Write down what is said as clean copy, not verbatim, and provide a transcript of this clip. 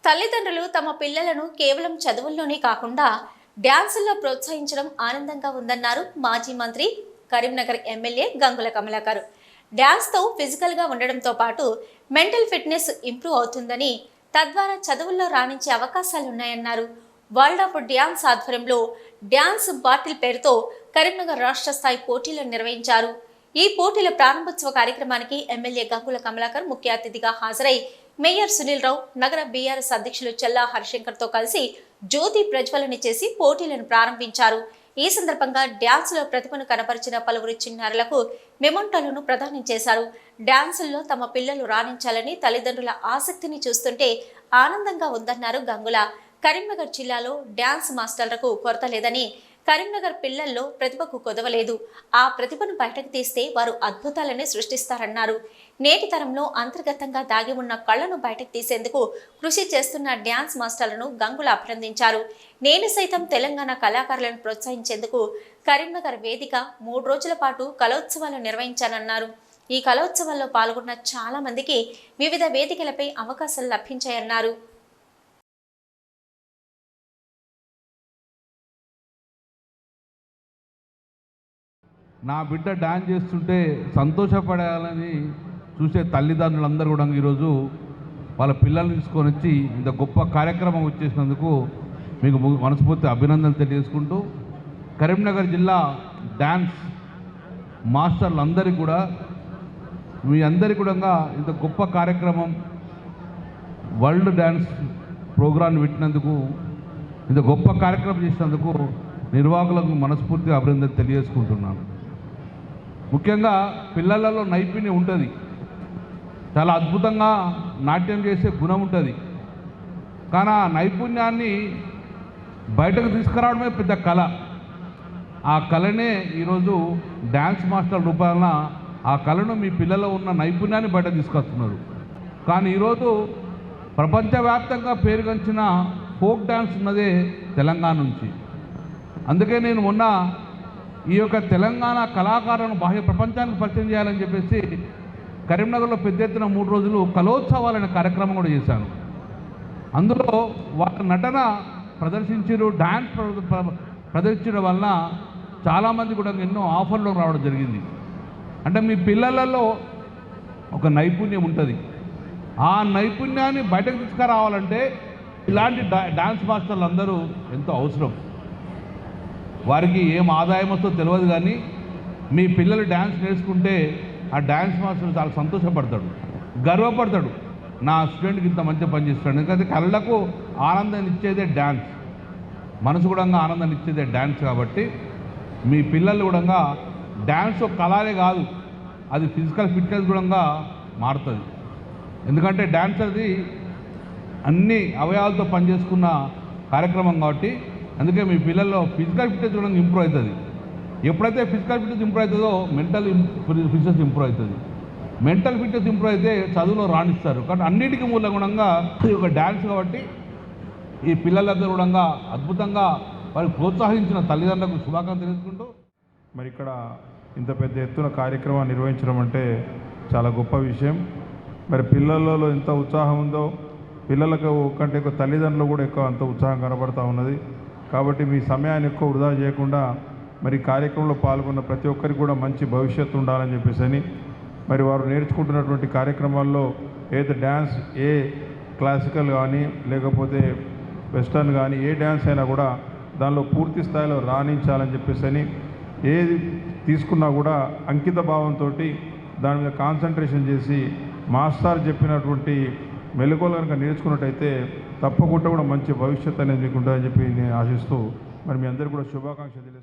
తల్లిదండ్రులు తమ పిల్లలను కేవలం చదువుల్లోనే కాకుండా డ్యాన్సుల్లో ప్రోత్సహించడం ఆనందంగా ఉందన్నారు మాజీ మంత్రి కరీంనగర్ ఎమ్మెల్యే గంగుల కమలాకర్. డ్యాన్స్తో ఫిజికల్గా ఉండడంతో పాటు మెంటల్ ఫిట్నెస్ ఇంప్రూవ్ అవుతుందని, తద్వారా చదువుల్లో రాణించే అవకాశాలున్నాయన్నారు. వరల్డ్ ఆఫ్ డ్యాన్స్ ఆధ్వర్యంలో డ్యాన్స్ బాటిల్ పేరుతో కరీంనగర్ రాష్ట్ర స్థాయి పోటీలను నిర్వహించారు. ఈ పోటీల ప్రారంభోత్సవ కార్యక్రమానికి ఎమ్మెల్యే గంగుల కమలాకర్ ముఖ్య అతిథిగా హాజరై మేయర్ సునీల్ రావు, నగర బీఆర్ఎస్ అధ్యక్షులు చెల్లా హరిశంకర్ తో కలిసి జ్యోతి ప్రజ్వలన చేసి పోటీలను ప్రారంభించారు. ఈ సందర్భంగా డ్యాన్స్లో ప్రతిభను కనపరిచిన పలువురు చిన్నారులకు మెమోంటోలను ప్రదానం చేశారు. డ్యాన్సుల్లో తమ పిల్లలు రాణించాలని తల్లిదండ్రుల ఆసక్తిని చూస్తుంటే ఆనందంగా ఉందన్నారు గంగుల. కరీంనగర్ జిల్లాలో డ్యాన్స్ మాస్టర్లకు కొరత లేదని, కరీంనగర్ పిల్లల్లో ప్రతిభకు కొదవలేదు. ఆ ప్రతిభను బయటకు తీస్తే వారు అద్భుతాలనే సృష్టిస్తారన్నారు. నేటి తరంలో అంతర్గతంగా దాగి ఉన్న కళ్లను బయటకు తీసేందుకు కృషి చేస్తున్న డ్యాన్స్ మాస్టర్లను గంగుల అభినందించారు. నేను సైతం తెలంగాణ కళాకారులను ప్రోత్సహించేందుకు కరీంనగర్ వేదిక 3 రోజుల పాటు కళోత్సవాలు నిర్వహించానన్నారు. ఈ కళోత్సవాల్లో పాల్గొన్న చాలా మందికి వివిధ వేదికలపై అవకాశాలు లభించాయన్నారు. నా బిడ్డ డాన్స్ చేస్తుంటే సంతోషపడాలని చూసే తల్లిదండ్రులందరూ కూడా ఈరోజు వాళ్ళ పిల్లల్ని తీసుకొని వచ్చి ఇంత గొప్ప కార్యక్రమం వచ్చేసినందుకు మీకు మనస్ఫూర్తి అభినందనలు తెలియజేసుకుంటూ, కరీంనగర్ జిల్లా డ్యాన్స్ మాస్టర్లందరికీ కూడా మీ అందరికీ కూడా ఇంత గొప్ప కార్యక్రమం వరల్డ్ డ్యాన్స్ ప్రోగ్రాం పెట్టినందుకు, ఇంత గొప్ప కార్యక్రమం చేసినందుకు నిర్వాహకులకు మనస్ఫూర్తిగా అభినందనలు తెలియజేసుకుంటున్నాను. ముఖ్యంగా పిల్లలలో నైపుణ్యం ఉంటుంది, చాలా అద్భుతంగా నాట్యం చేసే గుణం ఉంటుంది. కానీ ఆ నైపుణ్యాన్ని బయటకు తీసుకురావడమే పెద్ద కళ. ఆ కళనే ఈరోజు డ్యాన్స్ మాస్టర్ రూపాయన ఆ కళను మీ పిల్లల్లో ఉన్న నైపుణ్యాన్ని బయట తీసుకొస్తున్నారు. కానీ ఈరోజు ప్రపంచవ్యాప్తంగా పేరుగంచిన ఫోక్ డ్యాన్స్ ఉన్నదే తెలంగాణ నుంచి. అందుకే నేను మొన్న ఈ యొక్క తెలంగాణ కళాకారులను బాహ్య ప్రపంచానికి పరిచయం చేయాలని చెప్పేసి కరీంనగర్లో పెద్ద ఎత్తున 3 రోజులు కళోత్సవాలనే కార్యక్రమం కూడా చేశాను. అందులో వాళ్ళ నటన ప్రదర్శించారు, డ్యాన్స్ ప్రదర్శించడం వలన చాలామంది కూడా ఎన్నో ఆఫర్లు రావడం జరిగింది. అంటే మీ పిల్లలలో ఒక నైపుణ్యం ఉంటుంది, ఆ నైపుణ్యాన్ని బయటకు తీసుకురావాలంటే ఇలాంటి డ్యాన్స్ మాస్టర్లు అందరూ ఎంతో అవసరం. వారికి ఏం ఆదాయం వస్తుందో తెలియదు, కానీ మీ పిల్లలు డ్యాన్స్ నేర్చుకుంటే ఆ డ్యాన్స్ మాస్టర్ చాలా సంతోషపడతాడు, గర్వపడతాడు. నా స్టూడెంట్కి ఇంత మంచిగా పనిచేస్తాడు. ఎందుకంటే కళ్ళకు ఆనందాన్ని ఇచ్చేదే డ్యాన్స్, మనసు కూడా ఆనందాన్ని ఇచ్చేదే డ్యాన్స్. కాబట్టి మీ పిల్లలు కూడా డ్యాన్స్ ఒక కళనే కాదు, అది ఫిజికల్ ఫిట్నెస్ కూడా మారుతుంది. ఎందుకంటే డ్యాన్స్ అది అన్ని అవయవాలతో పనిచేసుకున్న కార్యక్రమం కాబట్టి అందుకే మీ పిల్లల్లో ఫిజికల్ ఫిట్నెస్ కూడా ఇంప్రూవ్ అవుతుంది. ఎప్పుడైతే ఫిజికల్ ఫిట్నెస్ ఇంప్రూవ్ అవుతుందో మెంటల్ ఫిట్నెస్ ఇంప్రూవ్ అవుతుంది. మెంటల్ ఫిట్నెస్ ఇంప్రూవ్ అయితే చదువులో రాణిస్తారు. కానీ అన్నిటికీ మూలంగా ఈ యొక్క డ్యాన్స్ కాబట్టి ఈ పిల్లలందరూ కూడా అద్భుతంగా వారికి ప్రోత్సహించిన తల్లిదండ్రులకు శుభాకాంక్షలు తెలుసుకుంటూ, మరి ఇక్కడ ఇంత పెద్ద ఎత్తున కార్యక్రమాన్ని నిర్వహించడం అంటే చాలా గొప్ప విషయం. మరి పిల్లలలో ఎంత ఉత్సాహం ఉందో పిల్లలకు కంటే ఎక్కువ తల్లిదండ్రులు కూడా ఎక్కువ అంత ఉత్సాహం కనబడుతూ ఉన్నది. కాబట్టి మీ సమయాన్ని ఎక్కువ వృధా చేయకుండా మరి కార్యక్రమంలో పాల్గొన్న ప్రతి ఒక్కరికి కూడా మంచి భవిష్యత్తు ఉండాలని చెప్పేసి మరి వారు నేర్చుకుంటున్నటువంటి కార్యక్రమాల్లో ఏది డ్యాన్స్, ఏ క్లాసికల్ కానీ లేకపోతే వెస్టర్న్ కానీ ఏ డ్యాన్స్ అయినా కూడా దానిలో పూర్తి స్థాయిలో రాణించాలని చెప్పేసి ఏది తీసుకున్నా కూడా అంకిత భావంతో దాని మీద కాన్సన్ట్రేషన్ చేసి మాస్టర్ చెప్పినటువంటి మెలకువలు కనుక నేర్చుకున్నట్టయితే తప్పకుండా కూడా మంచి భవిష్యత్తు అనేది మీకు ఉంటుందని చెప్పి నేను ఆశిస్తూ మరి మీ అందరికీ కూడా శుభాకాంక్షలు.